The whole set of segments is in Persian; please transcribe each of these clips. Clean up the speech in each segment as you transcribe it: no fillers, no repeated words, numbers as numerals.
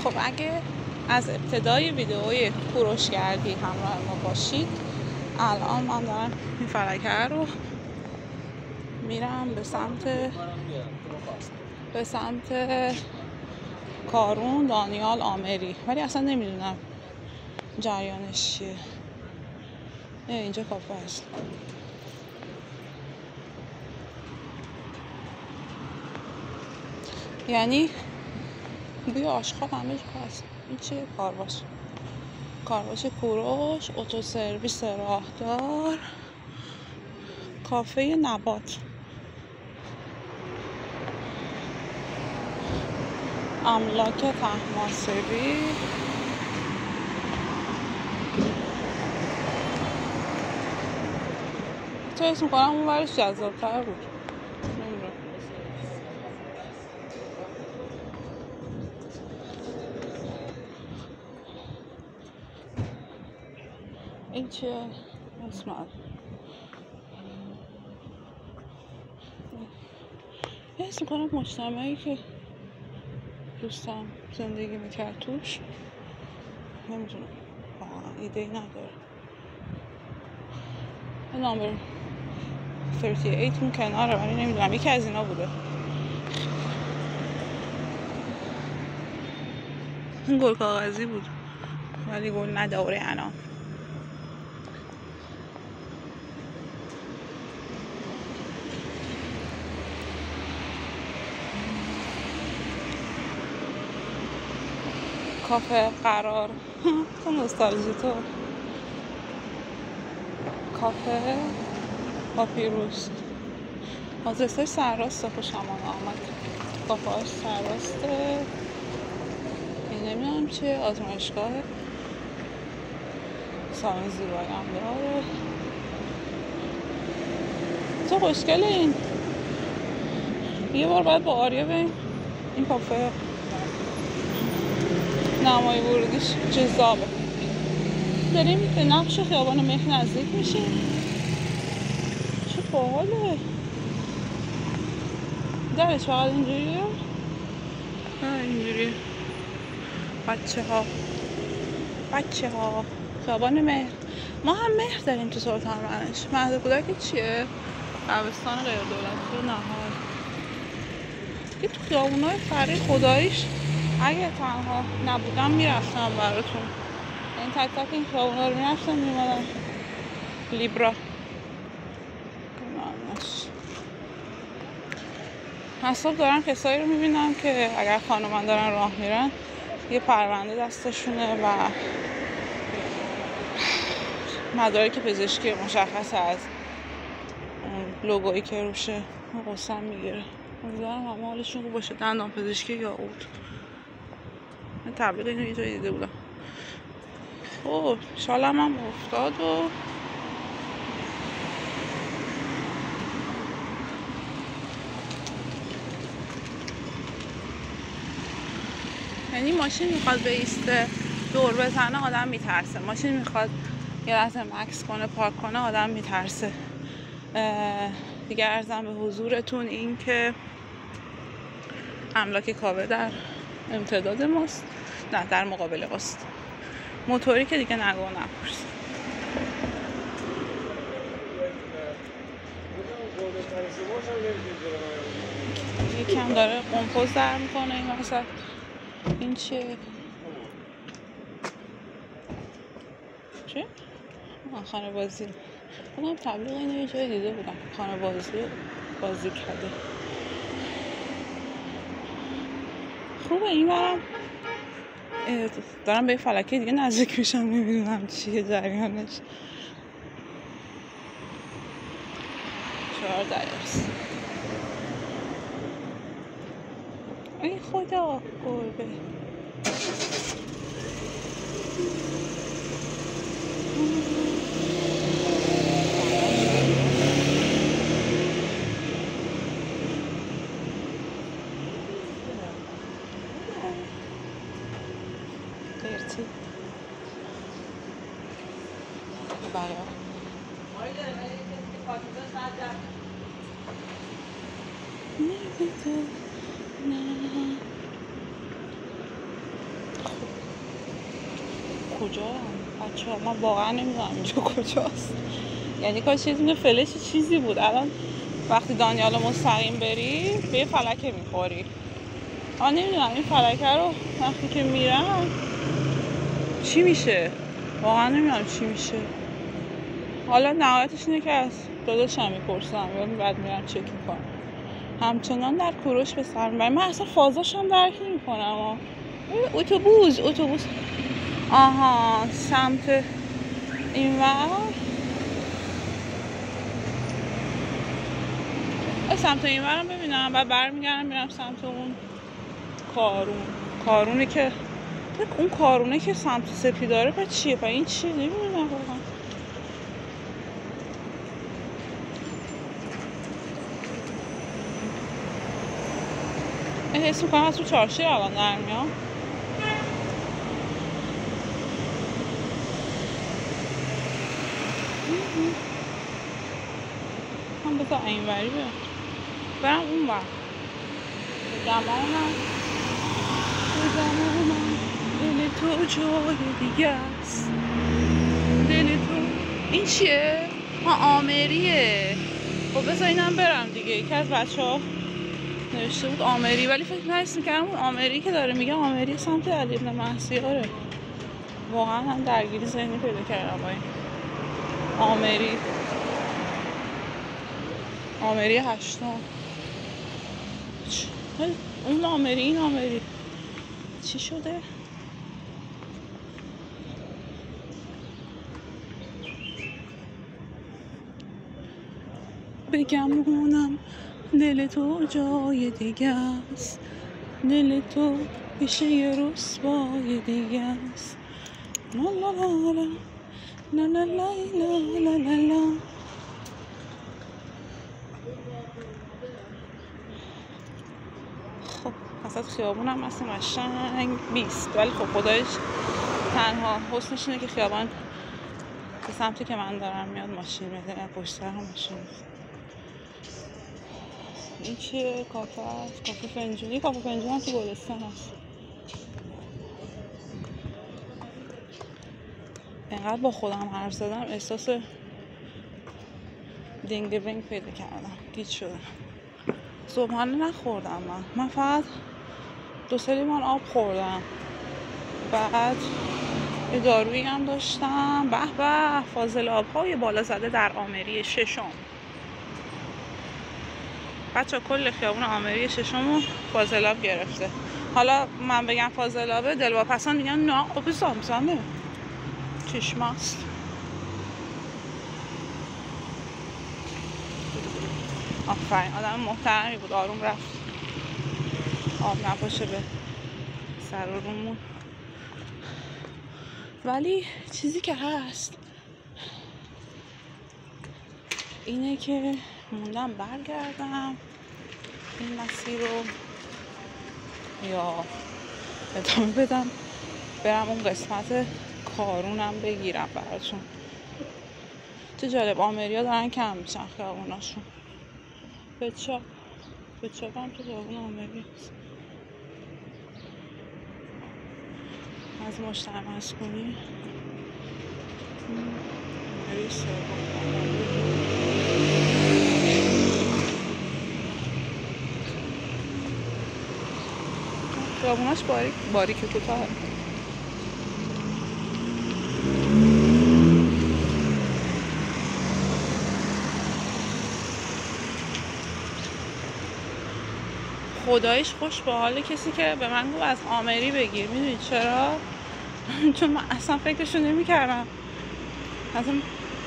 خب اگه از ابتدای ویدئوی کوروشگردی همراه ما باشید، الان من دارم این فلکه رو میرم به سمت کارون دانیال آمری، ولی اصلا نمیدونم جریانش چیه. اینجا کافه هست. یعنی بوی آشغال همه جا هست. این چیه؟ کارواش کوروش، اتو سرویس راهدار، کافه نبات، املاک طهماسبی، تو اسم کنم اون ورش جذاب‌تر بود. این چیه؟ اسم کنم مجتمعی که دوستم زندگی میکرد توش، نمیدونم واقعا ایده‌ای نداره. نامبر 38 اون کناره، ولی نمیدونم یکی از اینا بوده. این گل کاغذی بود ولی گل نداره الان. کافه قرار تو نوستالژی تو. کافه پاپیروس آدرسش سرراسته. خوشم آمد. کافه هاش سرراسته. این نمیدونم چیه. آزمایشگاه سالن زیبایی هم داره. تو خوشگله. این یه بار باید با آریا بریم این کافه. نمای ورودیش جذابه. داریم به نقش خیابان مهر نزدیک میشیم. چه باحاله. درش فقط اینجوریه؟ نه اینجوریه. بچه ها خیابان مهر. ما هم مهر داریم تو سلطان منش. مهد کودک چیه؟ دبستان غیر دولتی نهار. یه تو خیابونای فری خداییش اگه تنها نبودم میرفتم براتون. این تک تک این خیابونا رو میرفتم میمادم لیبرا. حساب دارم کسایی رو میبینم که اگر خانومان دارن راه میرن یه پرونده دستشونه و مدارک پزشکی مشخص از اون لوگویی که روشه قسم میگیره. امیدوارم همه حالشون خوب باشه. دندان پزشکی یا اود. من تبلیغ اینو یه جایی دیده بودم. خب شالم هم افتاد و یعنی ماشین میخواد بیسته دور بزنه آدم میترسه. ماشین میخواد یه لحظه مکس کنه پارک کنه آدم میترسه. دیگه عرضم به حضورتون این که املاک کاوه در امتداد ماست، نه در مقابل ماست. موتوری که دیگه نگو نپرس. یکم داره قمپوز در میکنه این وسط. این چیه؟ چه؟ خانه بازی. خودم تبلیغ اینو یه جای دیده بودم. خانه بازی کرده. خوبه این برم دارم به فلکه دیگه نزدیک میشم. نمیدونم چیه جریانش. 4 دریاست. ای خدا گربه. قرتی بقیه کجا بچه ها؟ من واقعا نمیدونم اینجا کجاست. یعنی کاش یه دونه فلش چیزی بود. الان وقتی دانیال مستقیم بری به یه فلکه میخوری. آن نمیدونم این فلکه رو وقتی که میرم چی میشه، واقعا نمیدونم چی میشه. حالا نهایتش اینه که از داداشم میپرسم یا بعد میرم چک میکنم. همچنان در کوروش به سر میبرم. من اصلا فازاشم درک نمیکنم. اتوبوس آها سمت اینور، سمت اینورم ببینم بعد برمیگردم میرم سمت اون کارونه که اون کارونه که سمت سپیداره. پس چیه؟ پس این چیه؟ نمیدونم واقعا. این حس میکنم از تو چارشیر الان در میام. من بذار این وری برم اون وقت گمانم دل تو جای دیگه است. دل تو این چیه؟ آمریه. خب بذار اینم برم دیگه. یکی از بچه ها نوشته بود آمری، ولی فکر نحس میکردم اون آمری که داره میگه آمری سمت علی ابن محصیاره. واقعا هم درگیری ذهنی پیدا کردم با این آمری 8. اون آمری این آمری چی شده؟ بگمونم دل تو جای دیگه است. دل تو پیش یه رسوای دیگه است. لا لا لا لا لا لا لا لا لا. خب وسط خیابونم اصلا قشنگ 20، ولی خب خدایش تنها حسنش اینه که خیابان به سمتی که من دارم میاد ماشین میده، پشت سر هم ماشین. این چیه؟ کافه است. کافه فنجونی. کافه فنجونی هم تو گلستان هست. اینقدر با خودم حرف زدم احساس دینگ بینگ پیدا کردم. گیج شدم. صبحانه نخوردم من فقط 2-3 لیوان آب خوردم. بعد یه دارویی هم داشتم. به فاضل آب‌های بالا زده در آمری 6. بچه کل خیابون آمری 6 رو فاضل آب گرفته. حالا من بگم فاضل آبه دلواپسان میگن نه آب زمزمه چشمه است. آفرین آدم محترمی بود. آروم رفت آب نپاشه به سر و رومون. ولی چیزی که هست اینه که موندم برگردم این مسیر رو یا ادامه بدم برم اون قسمت کارونم بگیرم براتون. چه جالب آمریا دارن کم میشن خیابوناشون. به چاپ هم تو خیابون آمری هست. از مشتر مسکونی خیابوناش باریک کوتاه. خدایش خوش به حال کسی که به من گفت از آمری بگیر. میدونی چرا؟ چون من اصلا فکرشو نمی کردم اصلا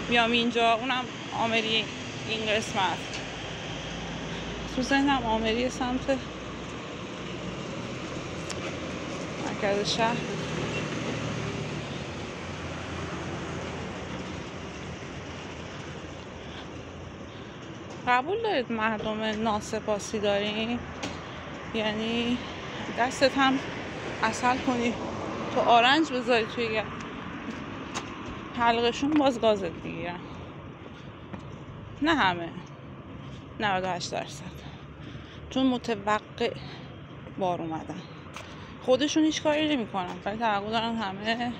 بیام اینجا اونم آمری این قسمت. تو ذهنم آمری سمت مرکز شهر. قبول دارید مردم ناسپاسی داریم؟ یعنی دستت هم عسل کنی تو آرنج بذاری توی حلقشون باز گازت میگیرن. نه همه، 98%، چون متوقع بار اومدن خودشون هیچ کاری نمی کنن ولی توقع دارن همه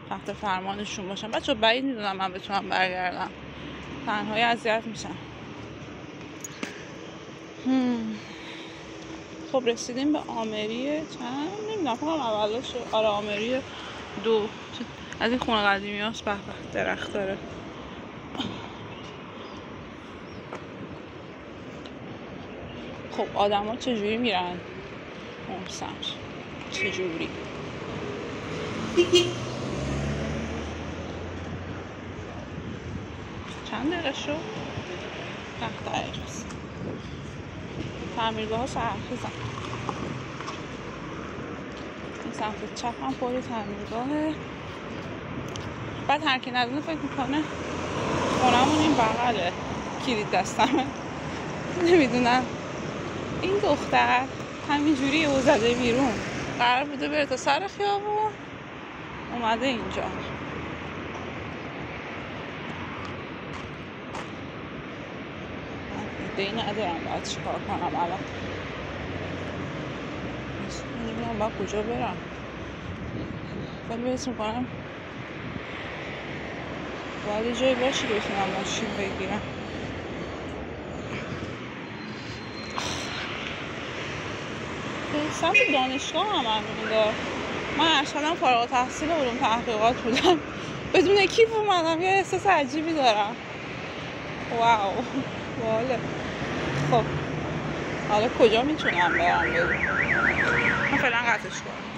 تحت فرمانشون باشم. بچه بعید میدونم من بتونم برگردم، تنهایی اذیت میشم. خب رسیدیم به آمری چند نمیدونم، فکرم اولش آره آمری 2. از این خونه قدیمی هاست. به به درخت داره. خب آدم ها چجوری میرن اون سمت؟ چجوری؟ چند دقیقه شد؟ 10 دقیقه است. تعمیرگاه ها سرخیزن. این سمت چپ هم پر تعمیرگاهه. بعد هر کی ندونه فکر میکنه خونمون این بغله، کلید دستمه. نمیدونم این دختر همینجوری او زده بیرون، قرار بوده بره تا سر خیابون، اومده اینجا. ایده‌ای ندارم باید چیکار کنم الان. نمیدونم باید کجا برم، ولی حس میکنم باید یه جایی باشی که بتونم ماشین بگیرم. سمت دانشگاه هم همونده. من ارشدم فارغ التحصیل علوم تحقیقات بودم، بدون کیف اومدم. یه احساس عجیبی دارم. واو باله. خب حالا کجا میتونم برم؟ من فعلا قطعش کنم.